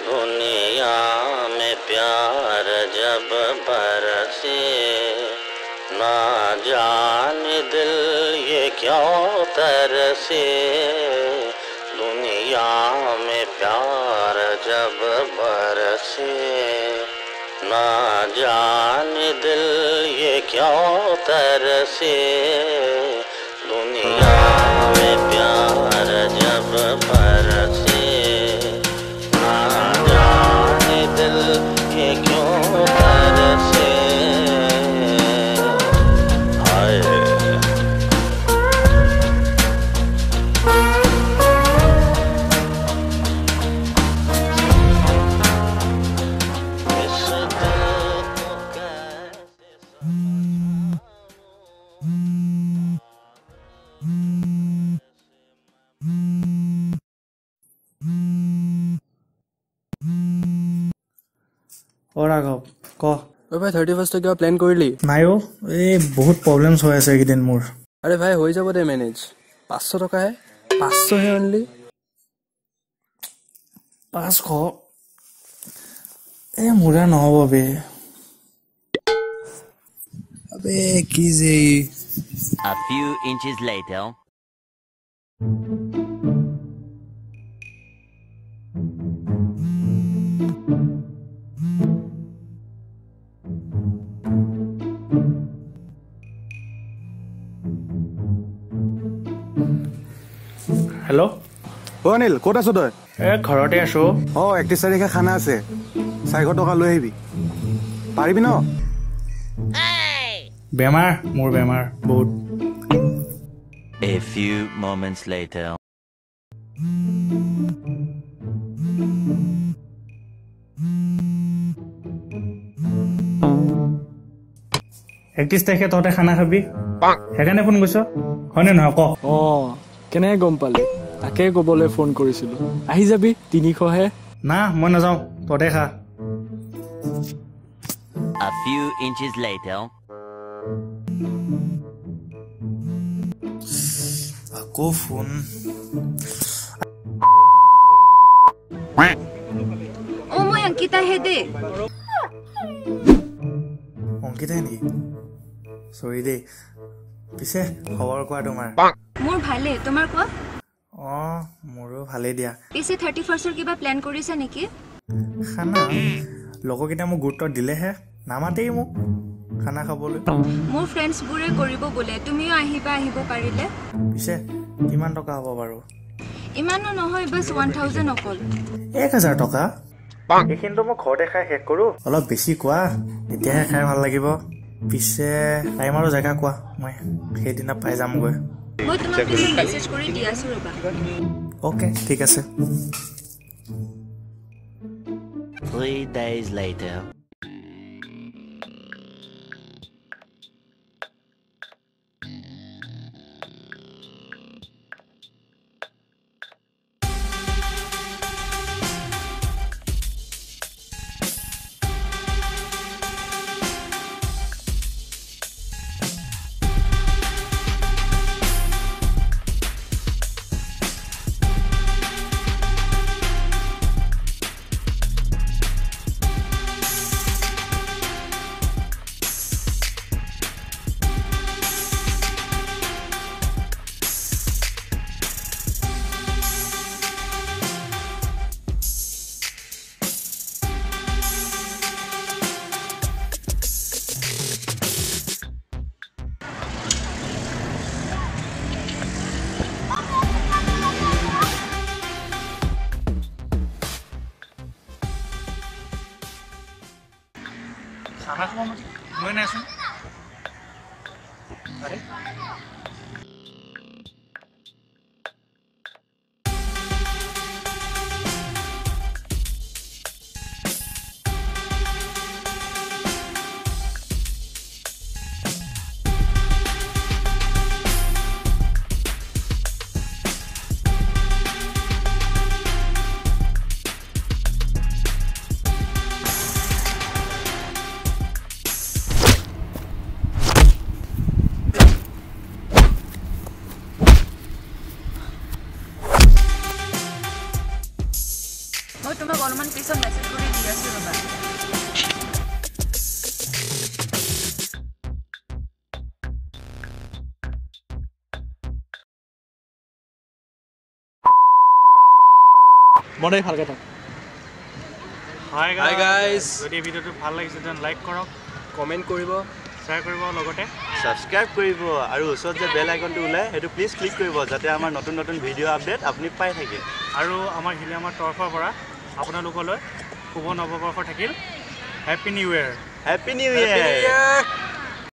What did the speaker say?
दुनिया में प्यार जब बरसे ना जाने दिल ये क्यों तरसे दुनिया में प्यार जब बरसे ना जाने दिल ये क्यों तरसे दुनिया में प्यार जब बरसे ना जाने दिल ये क्यों तरसे हाय इस दिल को कैसे और राघव क ओ भाई 31 क्या प्लान কৰিলি নাই অ এই বহুত প্ৰবলেমছ হৈ আছে এইদিন মোৰ আরে ভাই হৈ যাব দে ম্যানেজ 500 টাকা হে 500 হে অনলি 500 এ মোৰা নহব বে अबे की जे A few inches later. Hello' অ অনিল ক'ত আছ তই এ ঘৰতে আছো 31 তাৰিখে খানা আছে 400 টকা লৈ আহিবি পাৰিবি ন বেমাৰ মোৰ বেমাৰ বহুত A few moments later. একত্ৰিশ তাৰিখে তহঁতে খানা খাবি সেইকাৰণে ফোন কৰিছ হয়নে নহয় ক অ কেনে গম পালি তাকে কবলৈ ফোন কৰিছিলো আহি যাবি 300 হে না মই নাযাওঁ তহঁতে খা A few inches later. আকৌ ফোন ओ मैं अंकिता है दे অংকিতাই নেকি চৰি দেই পিছে খবৰ কোৱা তোমাৰ मोर भाले तुम्हार को অঁ মোৰো ভালেই দিয়া इसे 31 কিবা প্ল্যান কৰিছা নেকি খানা লগৰকেইটা মোক গুৰুত্ব দিলেহে নামাতেই মোক খানা খাবলৈ মোৰ ফ্ৰেণ্ডছ বুৰে কৰিব বলে তুমিও আহিব পাৰিলে পিছে কিমান টকা হ'ব বাৰু ইমানো নহয় বাস 1000 অকল 1000 টকা এইখিনিতো মই ঘৰতে খাই শেষ কৰোঁ অলপ বেছি কোৱা তেতিয়াহে খাই ভাল লাগিব পিছে টাইম আৰু জেগা কোৱা মই সেইদিনা পাই যামগৈ মই তোমাক মেছেজ কৰি দি আছো ৰবা অ'কে ঠিক আছে 3 days later. খানা খাব মই নাইচোন আৰে তোমাক অলপমান পিছত মেছেজ কৰি দি আছো ৰবা মনে ভালকে থাক হাই Hi guys. যদি ভিডিঅ'টো ভাল লাগিছে তেন লাইক কৰক কমেণ্ট কৰিব শ্বেয়াৰ কৰিব লগতে সাবস্ক্ৰাইব কৰিব আৰু ওচৰত যে বেল আইকনটো ওলাই সেইটো প্লিজ ক্লিক কৰিব যাতে আমাৰ নতুন নতুন ভিডিঅ' আপডেট আপুনি পাই থাকে আৰু আমাৰ হিলিয়ামৰ তৰফৰ পৰা আপোনালোকলৈ শুভ নৱবৰ্ষ থাকিল happy new year happy new year